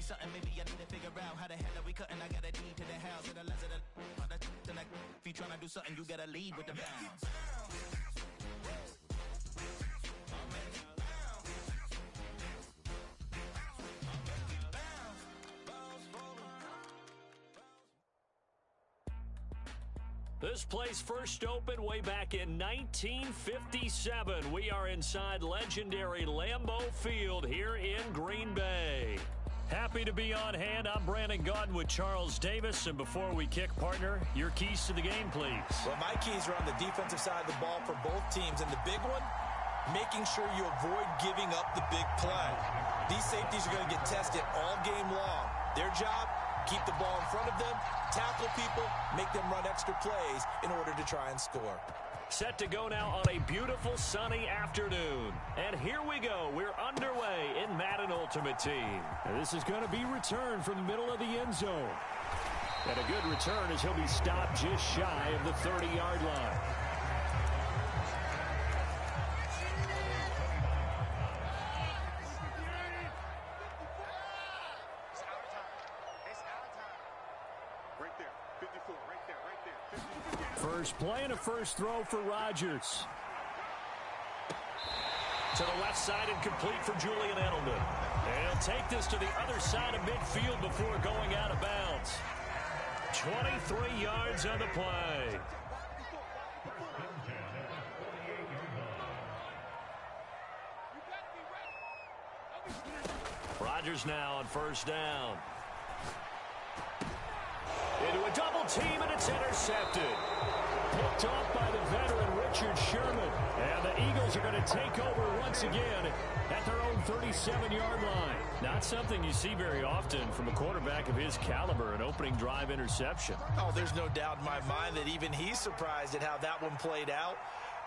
something, maybe I need to figure out how the hell are we cutting. I got a deed to the house, and the less of the if you tryna do something, you gotta lead with the bounce. This place first opened way back in 1957. We are inside legendary Lambeau Field here in Green Bay. Happy to be on hand. I'm Brandon Gaudin with Charles Davis. And before we kick, partner, your keys to the game, please. Well, my keys are on the defensive side of the ball for both teams. And the big one, making sure you avoid giving up the big play. These safeties are going to get tested all game long. Their job, keep the ball in front of them, tackle people, make them run extra plays in order to try and score. Set to go now on a beautiful sunny afternoon. And here we go. We're underway in Madden Ultimate Team. And this is going to be returned from the middle of the end zone. And a good return as he'll be stopped just shy of the 30-yard line. First play and a first throw for Rodgers. To the left side and complete for Julian Edelman. And he'll take this to the other side of midfield before going out of bounds. 23 yards on the play. Rodgers now on first down. Into a double team, and it's intercepted. Picked off by the veteran Richard Sherman. And the Eagles are going to take over once again at their own 37-yard line. Not something you see very often from a quarterback of his caliber, an opening drive interception. Oh, there's no doubt in my mind that even he's surprised at how that one played out.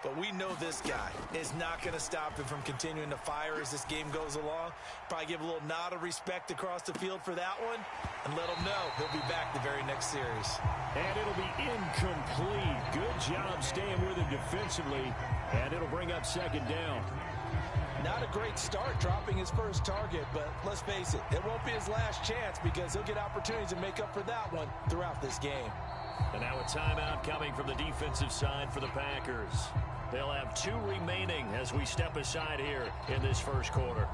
But we know this guy is not going to stop him from continuing to fire as this game goes along. Probably give a little nod of respect across the field for that one and let him know he'll be back the very next series. And it'll be incomplete. Good job staying with him defensively. And it'll bring up second down. Not a great start dropping his first target, but let's face it, it won't be his last chance because he'll get opportunities to make up for that one throughout this game. And now a timeout coming from the defensive side for the Packers. They'll have 2 remaining as we step aside here in this first quarter.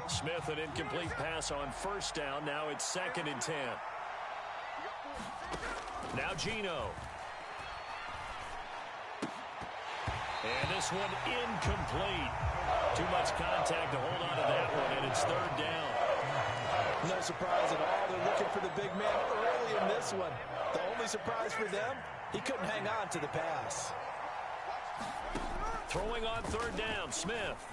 Smith, an incomplete pass on first down. Now it's 2nd and 10. Now Geno. And this one incomplete. Too much contact to hold on to that one, and it's 3rd down. No surprise at all. They're looking for the big man early in this one. The only surprise for them, he couldn't hang on to the pass. Throwing on 3rd down, Smith.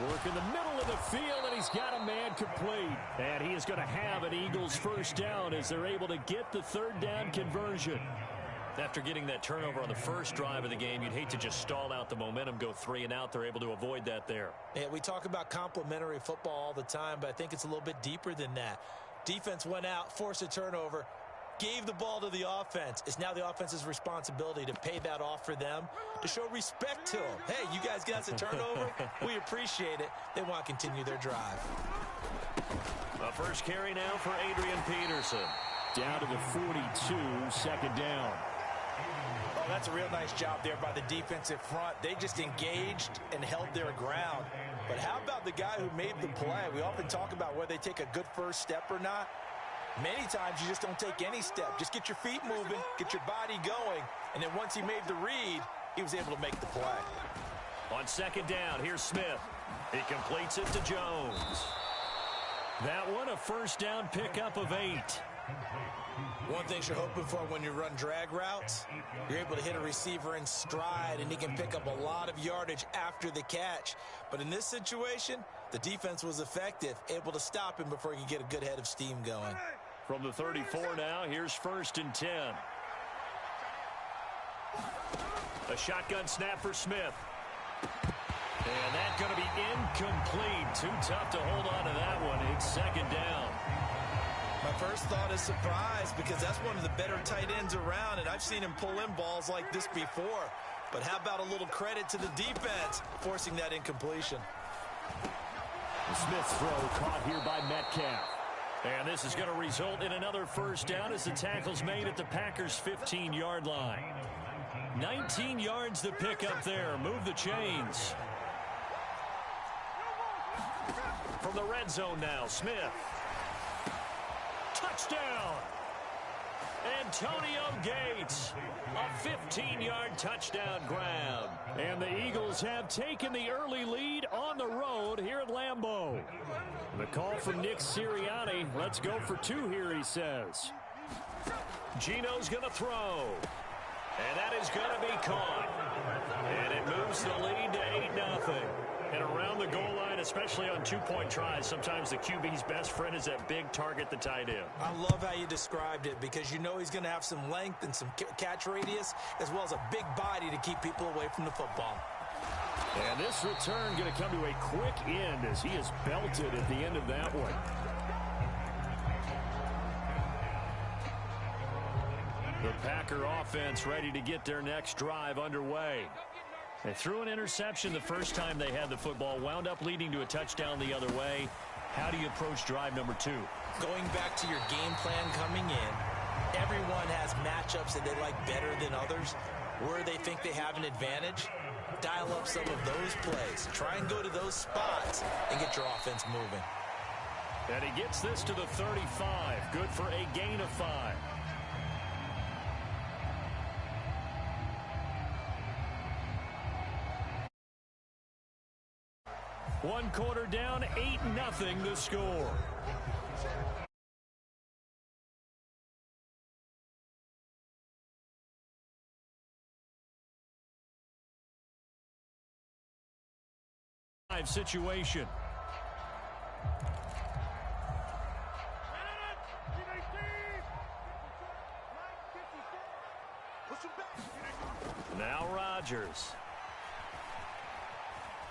Work in the middle of the field, and he's got a man complete. And he is going to have an Eagles first down as they're able to get the 3rd down conversion. After getting that turnover on the first drive of the game, you'd hate to just stall out the momentum, go 3 and out. They're able to avoid that there. Yeah, we talk about complementary football all the time, but I think it's a little bit deeper than that. Defense went out, forced a turnover, gave the ball to the offense. It's now the offense's responsibility to pay that off for them, to show respect to them. Hey, you guys got us a turnover. We appreciate it. They want to continue their drive. A first carry now for Adrian Peterson. Down to the 42, 2nd down. Oh, that's a real nice job there by the defensive front. They just engaged and held their ground. But how about the guy who made the play? We often talk about whether they take a good first step or not. Many times you just don't take any step. Just get your feet moving, get your body going, and then once he made the read, he was able to make the play. On 2nd down, here's Smith. He completes it to Jones. That one, a first down pickup of 8. One thing you're hoping for when you run drag routes, you're able to hit a receiver in stride, and he can pick up a lot of yardage after the catch. But in this situation, the defense was effective, able to stop him before he could get a good head of steam going. From the 34 now, here's 1st and 10. A shotgun snap for Smith. And that's going to be incomplete. Too tough to hold on to that one. It's 2nd down. My first thought is surprise because that's one of the better tight ends around, and I've seen him pull in balls like this before. But how about a little credit to the defense forcing that incompletion? Smith's throw caught here by Metcalf. And this is going to result in another first down as the tackle's made at the Packers' 15-yard line. 19 yards to pick up there. Move the chains. From the red zone now, Smith. Touchdown! Antonio Gates, a 15-yard touchdown grab. And the Eagles have taken the early lead on the road here at Lambeau. The call from Nick Sirianni. Let's go for two here, he says. Gino's going to throw. And that is going to be caught. And it moves the lead to 8-0. And around the goal line, especially on two-point tries, sometimes the QB's best friend is that big target, the tight end. I love how you described it because you know he's going to have some length and some catch radius as well as a big body to keep people away from the football. And this return going to come to a quick end as he is belted at the end of that one. The Packer offense ready to get their next drive underway. They threw an interception the first time they had the football, wound up leading to a touchdown the other way. How do you approach drive number 2? Going back to your game plan coming in, everyone has matchups that they like better than others. Where they think they have an advantage, dial up some of those plays. Try and go to those spots and get your offense moving. And he gets this to the 35. Good for a gain of 5. One quarter down, 8-0 the score. Situation. Now Rodgers.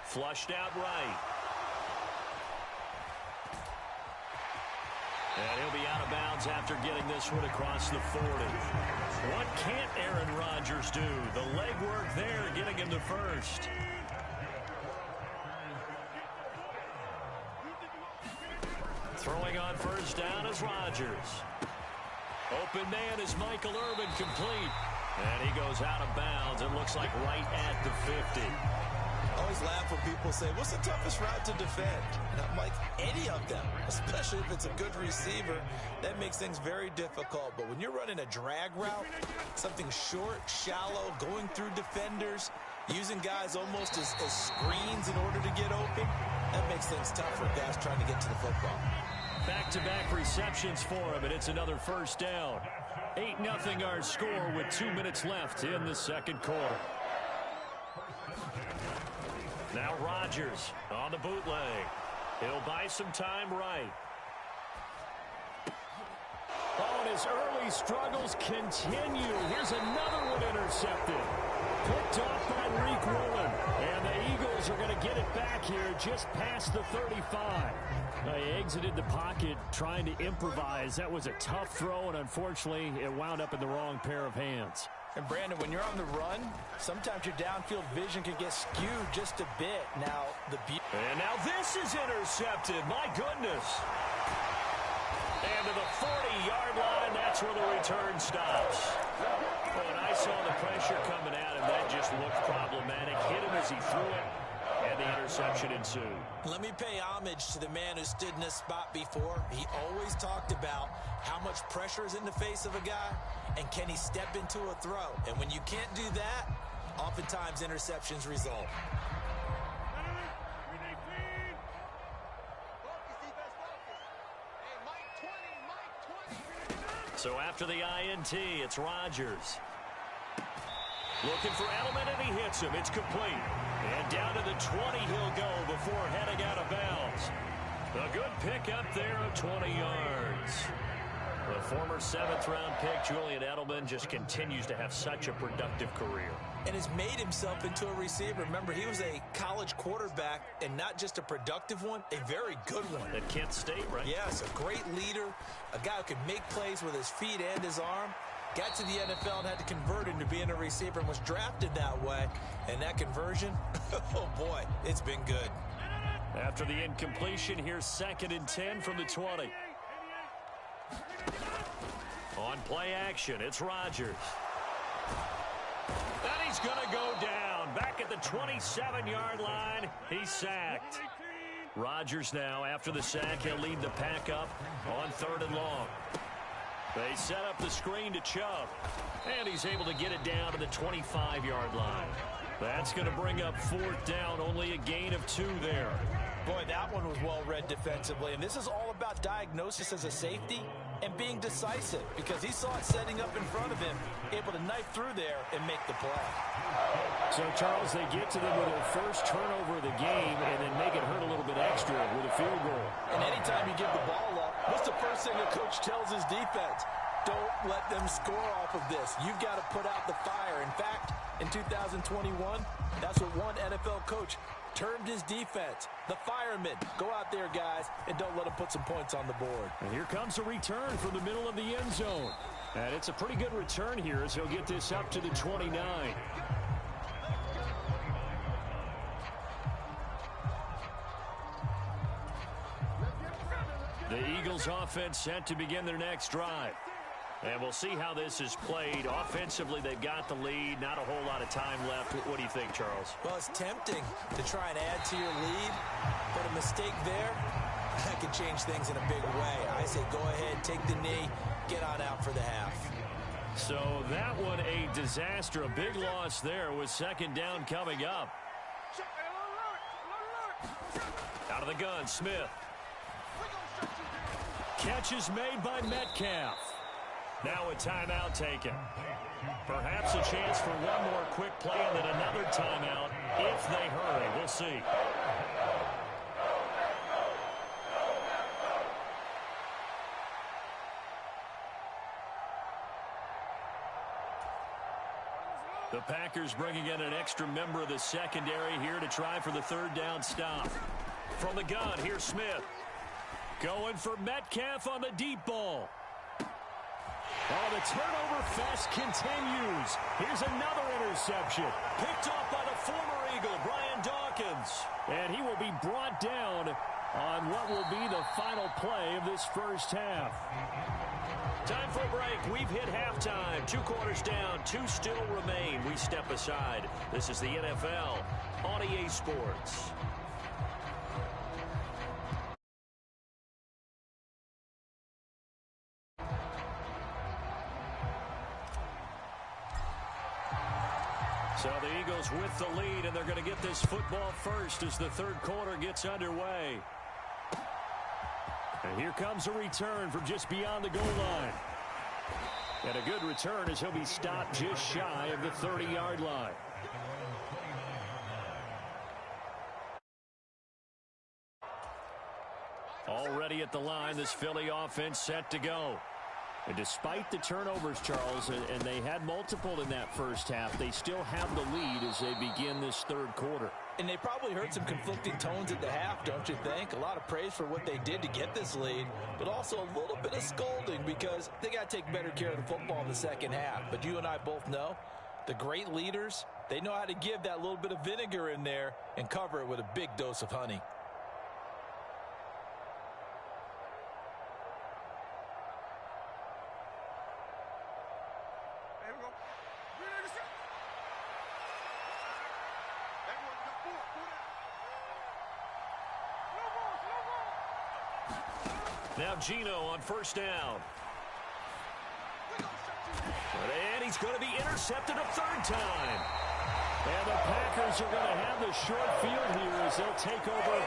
Flushed out right. And he'll be out of bounds after getting this one across the 40. What can't Aaron Rodgers do? The legwork there getting him to first. Throwing on first down is Rodgers. Open man is Michael Irvin, complete. And he goes out of bounds. It looks like right at the 50. I always laugh when people say, what's the toughest route to defend? And I'm like, any of them, especially if it's a good receiver. That makes things very difficult. But when you're running a drag route, something short, shallow, going through defenders, using guys almost as screens in order to get open, that makes things tough for guys trying to get to the football. Back-to-back receptions for him, and it's another first down. 8-0 our score with 2 minutes left in the second quarter. Now Rodgers on the bootleg. He'll buy some time right. Oh, and his early struggles continue. Here's another one intercepted. Picked off by Reek Woolen. And the Eagles are going to get it back here just past the 35. He exited the pocket trying to improvise. That was a tough throw, and unfortunately, it wound up in the wrong pair of hands. And, Brandon, when you're on the run, sometimes your downfield vision can get skewed just a bit. Now, and now this is intercepted. My goodness. And to the 40-yard line, that's where the return stops. When I saw the pressure coming at him, that just looked problematic. Hit him as he threw it, and the interception ensued. Let me pay homage to the man who stood in this spot before. He always talked about how much pressure is in the face of a guy, and can he step into a throw? And when you can't do that, oftentimes interceptions result. So after the INT, it's Rodgers. Looking for Edelman, and he hits him. It's complete. And down to the 20 he'll go before heading out of bounds. A good pickup there of 20 yards. The former 7th-round pick, Julian Edelman, just continues to have such a productive career. And has made himself into a receiver. Remember, he was a college quarterback, and not just a productive one, a very good one. At Kent State, right? Yes, a great leader, a guy who can make plays with his feet and his arm. got to the NFL and had to convert into being a receiver and was drafted that way. And that conversion, oh boy, it's been good. After the incompletion, here's 2nd and 10 from the 20. On play action, it's Rodgers. And he's going to go down. Back at the 27-yard line, he's sacked. Rodgers now, after the sack, he'll lead the pack up on 3rd and long. They set up the screen to Chubb, and he's able to get it down to the 25-yard line. That's going to bring up 4th down, only a gain of 2 there. Boy, that one was well read defensively, and this is all about diagnosis as a safety and being decisive because he saw it setting up in front of him, able to knife through there and make the play. So, Charles, they get to them with their first turnover of the game and then make it hurt a little bit extra with a field goal. And anytime you give the ball up, what's the first thing a coach tells his defense? Don't let them score off of this. You've got to put out the fire. In fact, in 2021, that's what one NFL coach termed his defense, the firemen. Go out there, guys, and don't let them put some points on the board. And here comes a return from the middle of the end zone. And it's a pretty good return here as he'll get this up to the 29. The Eagles offense set to begin their next drive. And we'll see how this is played. Offensively, they've got the lead. Not a whole lot of time left. What do you think, Charles? Well, it's tempting to try and add to your lead, but a mistake there, that could change things in a big way. I say go ahead, take the knee, get on out for the half. So that one a disaster. A big loss there with 2nd down coming up. Out of the gun, Smith. Catch is made by Metcalf. Now a timeout taken. Perhaps a chance for one more quick play and then another timeout if they hurry. We'll see. The Packers bringing in an extra member of the secondary here to try for the 3rd down stop. From the gun, here's Smith. Going for Metcalf on the deep ball. Oh, the turnover fest continues. Here's another interception. Picked off by the former Eagle, Brian Dawkins. And he will be brought down on what will be the final play of this first half. Time for a break. We've hit halftime. 2 quarters down. 2 still remain. We step aside. This is the NFL on EA Sports. So the Eagles with the lead, and they're going to get this football first as the 3rd quarter gets underway. And here comes a return from just beyond the goal line. And a good return as he'll be stopped just shy of the 30-yard line. Already at the line, this Philly offense set to go. And despite the turnovers, Charles, and they had multiple in that first half, they still have the lead as they begin this 3rd quarter. And they probably heard some conflicting tones at the half, don't you think? A lot of praise for what they did to get this lead, but also a little bit of scolding because they got to take better care of the football in the 2nd half. But you and I both know the great leaders, they know how to give that little bit of vinegar in there and cover it with a big dose of honey. Now Gino on 1st down. And he's going to be intercepted a 3rd time. And the Packers are going to have the short field here as they'll take over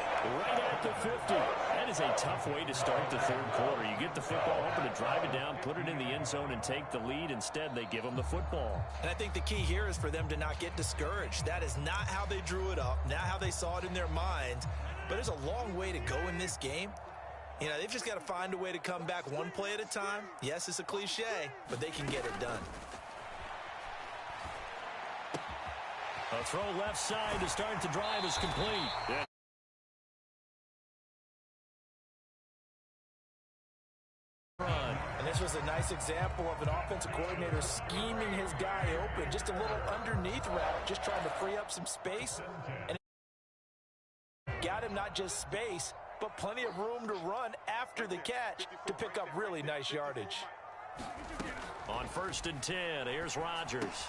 right at the 50. That is a tough way to start the 3rd quarter. You get the football, hoping to drive it down, put it in the end zone, and take the lead. Instead, they give them the football. And I think the key here is for them to not get discouraged. That is not how they drew it up, not how they saw it in their minds. But there's a long way to go in this game. You know, they've just got to find a way to come back one play at a time. Yes, it's a cliche, but they can get it done. A throw left side to start the drive is complete. Yeah. And This was a nice example of an offensive coordinator scheming his guy open. Just a little underneath route, just trying to free up some space. And got him not just space, but plenty of room to run after the catch to pick up really nice yardage. On 1st and 10, here's Rodgers.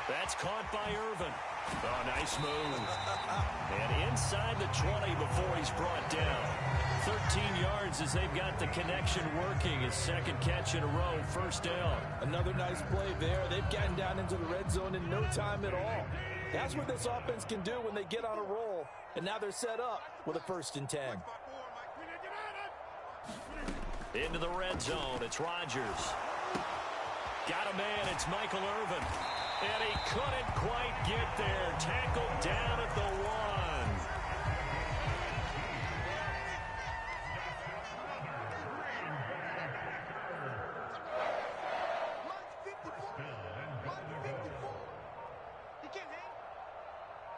That's caught by Irvin. Oh, nice move. And inside the 20 before he's brought down. 13 yards as they've got the connection working. His second catch in a row, 1st down. Another nice play there. They've gotten down into the red zone in no time at all. That's what this offense can do when they get on a roll. And now they're set up with a 1st and 10. Into the red zone, it's Rodgers. Got a man, it's Michael Irvin. And he couldn't quite get there. Tackled down at the 1. He can't hang.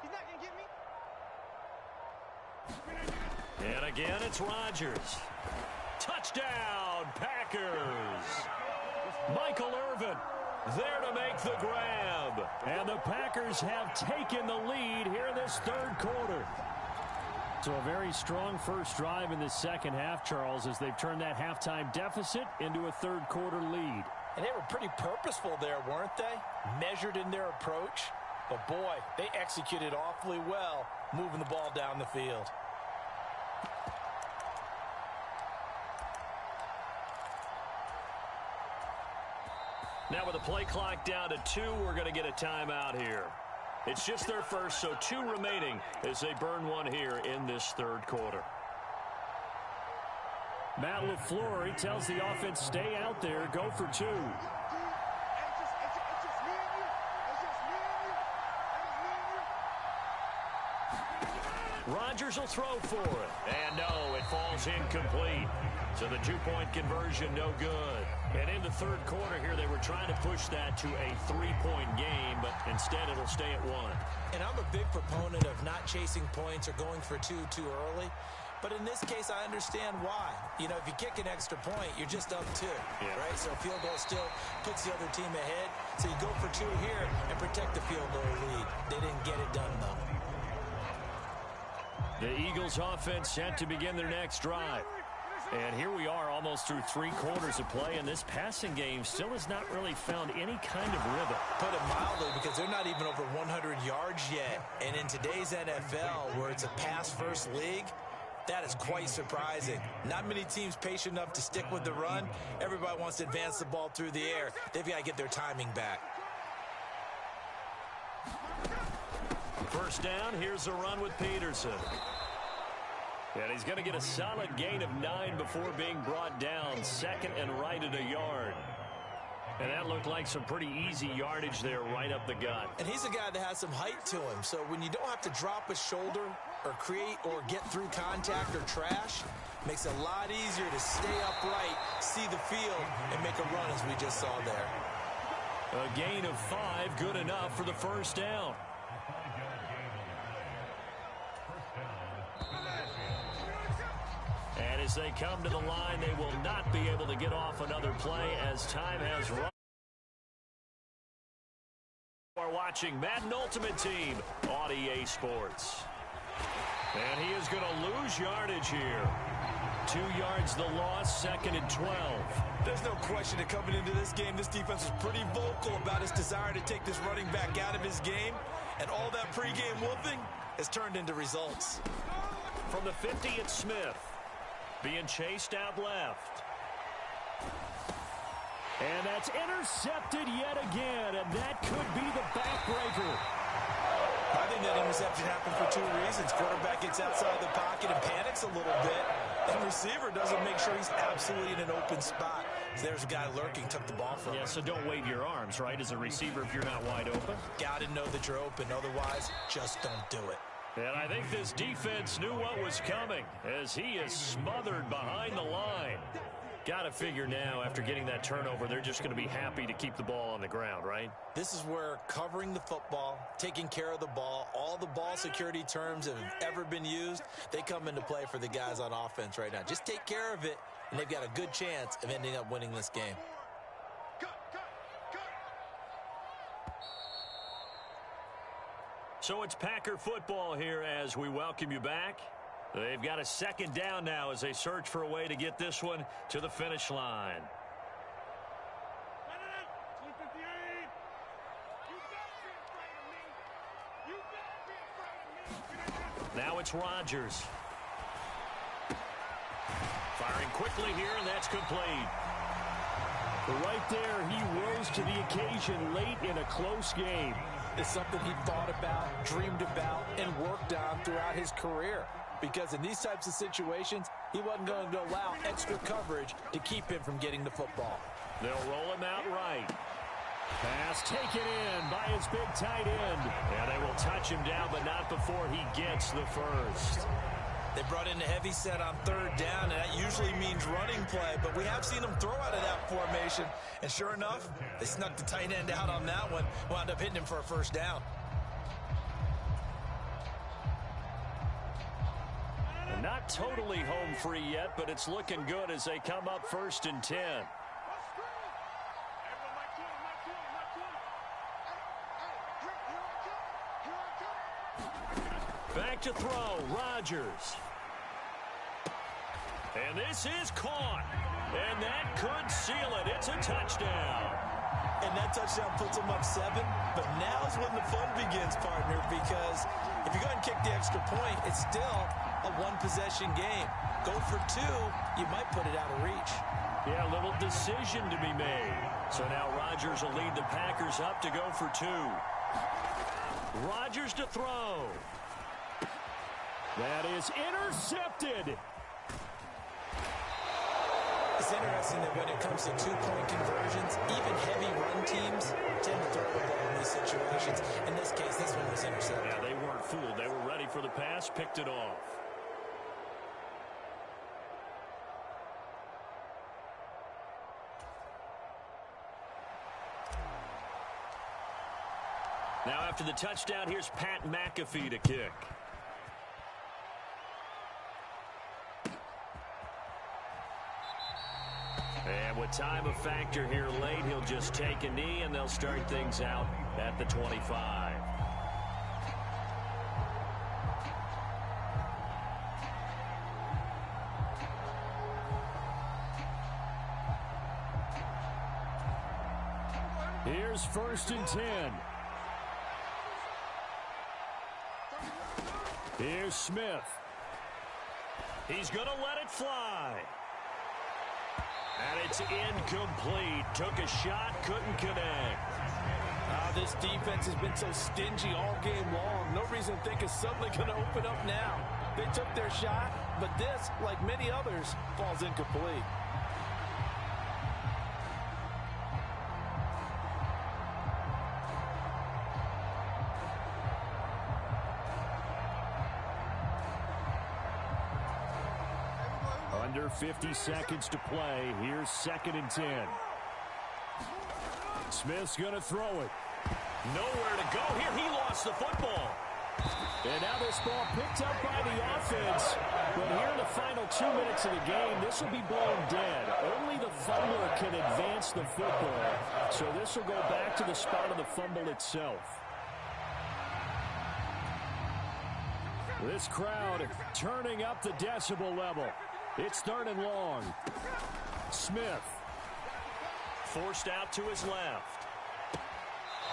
He's not going to get me. And again, it's Rodgers. Touchdown, Packers. Michael Irvin there to make the grab. And the Packers have taken the lead here in this 3rd quarter. So a very strong first drive in the second half, Charles, as they've turned that halftime deficit into a 3rd quarter lead. And they were pretty purposeful there, weren't they? Measured in their approach. But boy, they executed awfully well, moving the ball down the field. Now with the play clock down to 2, we're going to get a timeout here. It's just their first, so 2 remaining as they burn one here in this 3rd quarter. Matt LaFleur, he tells the offense, stay out there, go for 2. Rodgers will throw for it. And no, it falls incomplete. So the 2-point conversion, no good. And in the 3rd quarter here, they were trying to push that to a 3-point game, but instead it'll stay at 1. And I'm a big proponent of not chasing points or going for 2 too early. But in this case, I understand why. You know, if you kick an extra point, you're just up 2, right? So a field goal still puts the other team ahead. So you go for 2 here and protect the field goal lead. They didn't get it done, though. The Eagles offense set to begin their next drive. And here we are almost through 3 quarters of play, and this passing game still has not really found any kind of rhythm. Put it mildly, because they're not even over 100 yards yet. And in today's NFL, where it's a pass-first league, that is quite surprising. Not many teams patient enough to stick with the run. Everybody wants to advance the ball through the air. They've got to get their timing back. 1st down, here's a run with Peterson. And he's going to get a solid gain of 9 before being brought down. 2nd and right at a yard. And that looked like some pretty easy yardage there right up the gut. And he's a guy that has some height to him. So when you don't have to drop a shoulder or create or get through contact or trash, makes it a lot easier to stay upright, see the field, and make a run as we just saw there. A gain of 5, good enough for the 1st down. And as they come to the line, they will not be able to get off another play as time has run. We're watching Madden Ultimate Team on EA Sports. And he is going to lose yardage here. 2 yards the loss, 2nd and 12. There's no question that coming into this game, this defense was pretty vocal about its desire to take this running back out of his game. And all that pregame wolfing has turned into results. From the 50, it's Smith. Being chased out left. And that's intercepted yet again, and that could be the backbreaker. I think that interception happened for 2 reasons. Quarterback gets outside the pocket and panics a little bit. And receiver doesn't make sure he's absolutely in an open spot. So there's a guy lurking, took the ball from him. Yeah, so don't wave your arms, right, as a receiver if you're not wide open. Got to know that you're open. Otherwise, just don't do it. And I think this defense knew what was coming as he is smothered behind the line. Got to figure now, after getting that turnover, they're just going to be happy to keep the ball on the ground, right? This is where covering the football, taking care of the ball, all the ball security terms that have ever been used, they come into play for the guys on offense right now. Just take care of it, and they've got a good chance of ending up winning this game. So it's Packer football here as we welcome you back. They've got a second down now as they search for a way to get this one to the finish line. Now it's Rodgers. Firing quickly here, and that's complete. Right there, he rose to the occasion late in a close game. It's something he thought about, dreamed about, and worked on throughout his career. Because in these types of situations, he wasn't going to allow extra coverage to keep him from getting the football. They'll roll him out right. Pass taken in by his big tight end. And they will touch him down, but not before he gets the first. They brought in a heavy set on third down, and that usually means running play. But we have seen them throw out of that formation. And sure enough, they snuck the tight end out on that one. Wound up hitting him for a first down. Not totally home free yet, but it's looking good as they come up 1st and 10. Back to throw, Rodgers. And this is caught. And that could seal it. It's a touchdown. And that touchdown puts them up 7. But now's when the fun begins, partner, because if you go ahead and kick the extra point, it's still a one-possession game. Go for 2, you might put it out of reach. Yeah, a little decision to be made. So now Rodgers will lead the Packers up to go for 2. Rodgers to throw. That is intercepted. It's interesting that when it comes to two-point conversions, even heavy run teams tend to throw the ball in these situations. In this case, this one was intercepted. Yeah, they weren't fooled. They were ready for the pass, picked it off. Now after the touchdown, here's Pat McAfee to kick. And with time a factor here late, he'll just take a knee, and they'll start things out at the 25. Here's 1st and 10. Here's Smith. He's going to let it fly. And it's incomplete. Took a shot, couldn't connect. This defense has been so stingy all game long. No reason to think it's suddenly going to open up now. They took their shot, but this, like many others, falls incomplete. Under 50 seconds to play. Here's 2nd and 10. Smith's going to throw it. Nowhere to go here. He lost the football. And now this ball picked up by the offense. But here in the final 2 minutes of the game, this will be blown dead. Only the fumbler can advance the football. So this will go back to the spot of the fumble itself. This crowd turning up the decibel level. It's 3rd and long. Smith. Forced out to his left.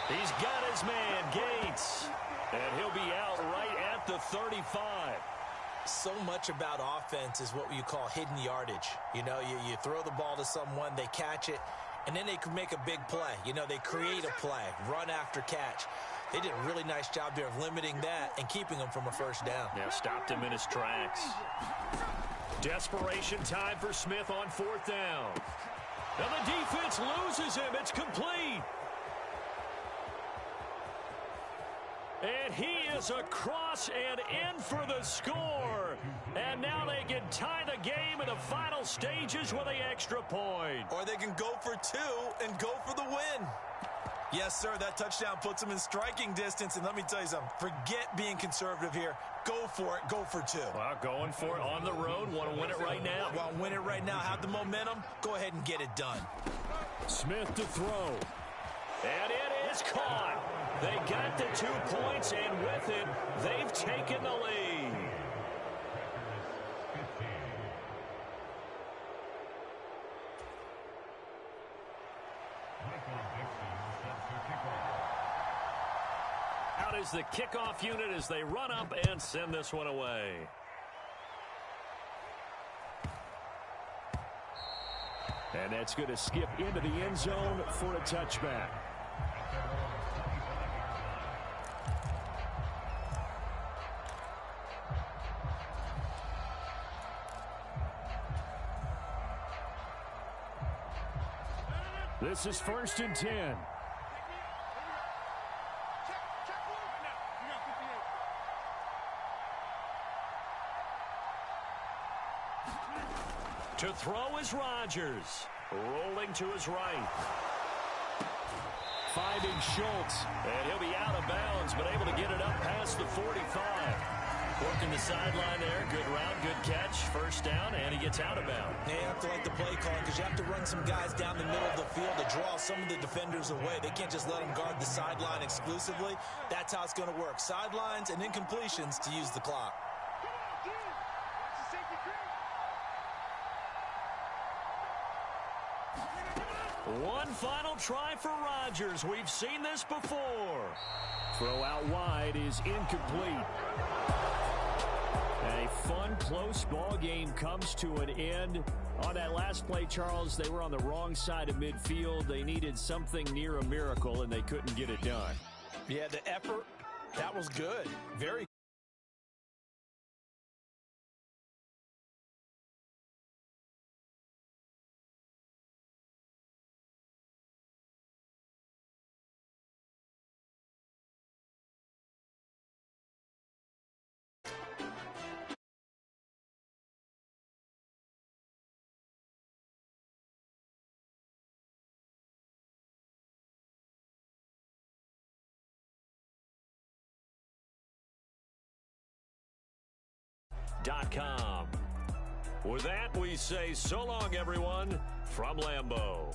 He's got his man, Gates. And he'll be out right at the 35. So much about offense is what you call hidden yardage. You know, you throw the ball to someone, they catch it, and then they can make a big play. You know, they create a play, run after catch. They did a really nice job there of limiting that and keeping him from a first down. Yeah, stopped him in his tracks. Desperation time for Smith on 4th down. And the defense loses him. It's complete. And he is across and in for the score. And now they can tie the game in the final stages with the extra point. Or they can go for two and go for the win. Yes, sir, that touchdown puts them in striking distance. And let me tell you something, forget being conservative here. Go for it. Go for two. Well, going for it on the road. Want to win it right now. Want to win it right now. Have the momentum. Go ahead and get it done. Smith to throw. And it is caught. They got the 2 points, and with it, they've taken the lead. Out is the kickoff unit as they run up and send this one away. And that's going to skip into the end zone for a touchback. This is 1st and 10. To throw is Rodgers. Rolling to his right. Finding Schultz. And he'll be out of bounds, but able to get it up past the 45. Working the sideline there. Good route, good catch. First down, and he gets out of bounds. Yeah, you have to like the play calling because you have to run some guys down the middle of the field to draw some of the defenders away. They can't just let them guard the sideline exclusively. That's how it's going to work. Sidelines and incompletions to use the clock. One final try for Rodgers. We've seen this before. Throw out wide is incomplete. A fun, close ball game comes to an end. On that last play, Charles, they were on the wrong side of midfield. They needed something near a miracle, and they couldn't get it done. Yeah, the effort, that was good. Very .com. With that, we say so long, everyone, from Lambeau.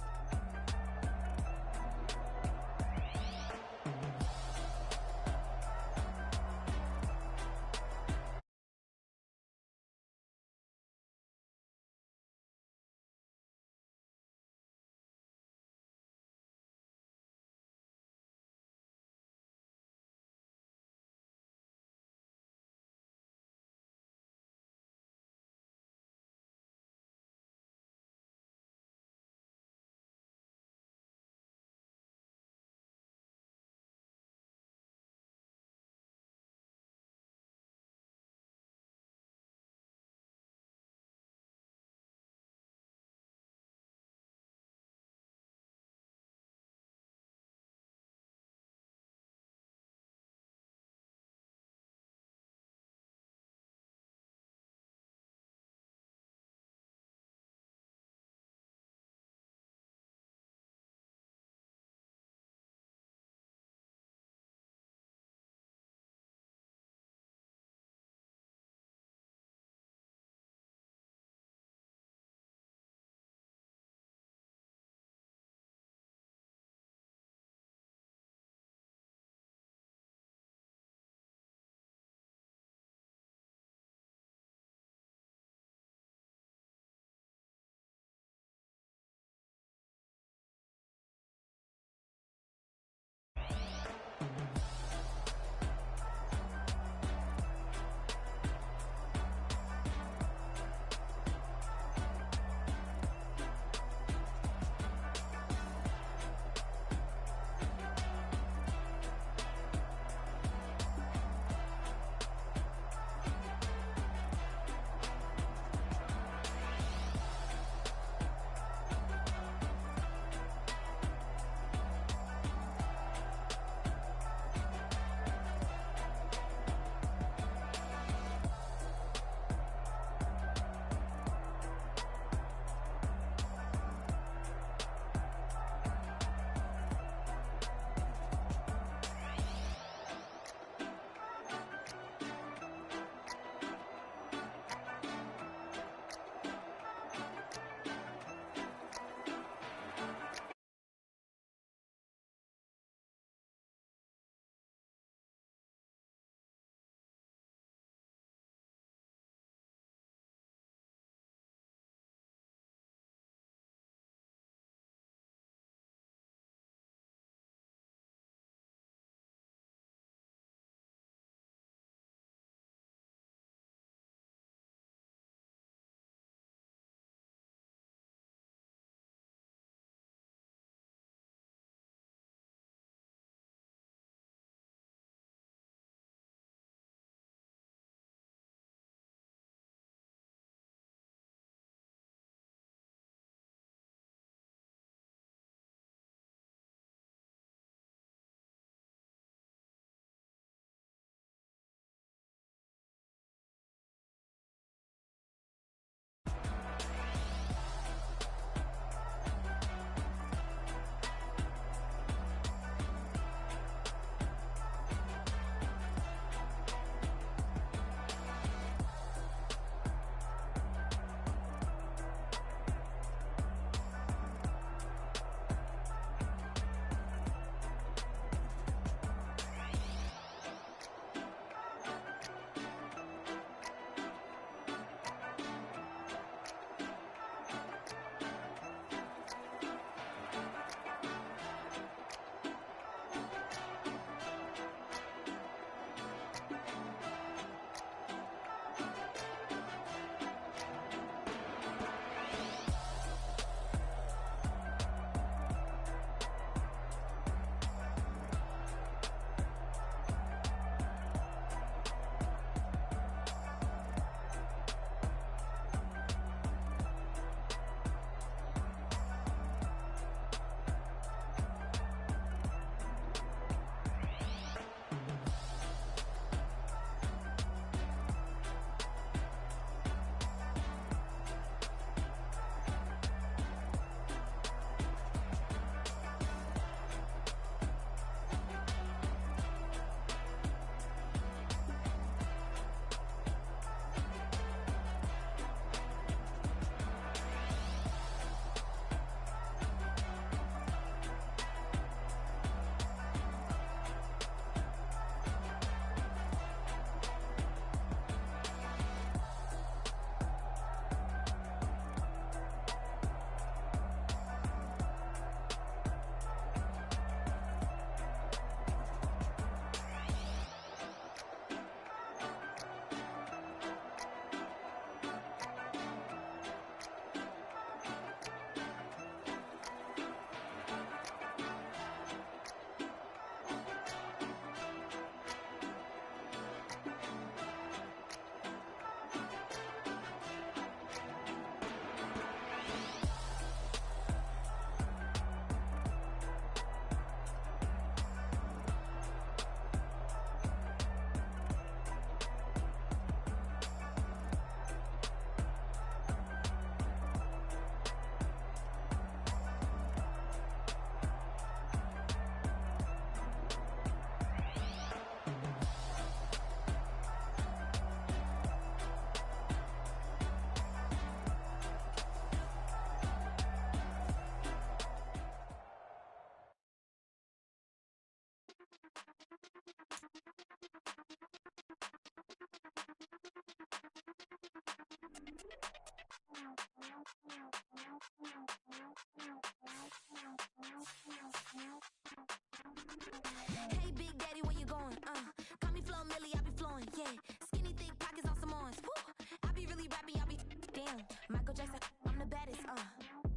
Michael Jackson, I'm the baddest,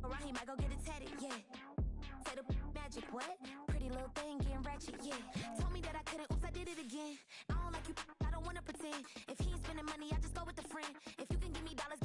around he might go get it tatted, yeah. Say the magic, what? Pretty little thing getting ratchet, yeah. Told me that I couldn't, oops, I did it again. I don't like you, I don't wanna pretend. If he ain't spending money, I just go with the friend. If you can give me dollars,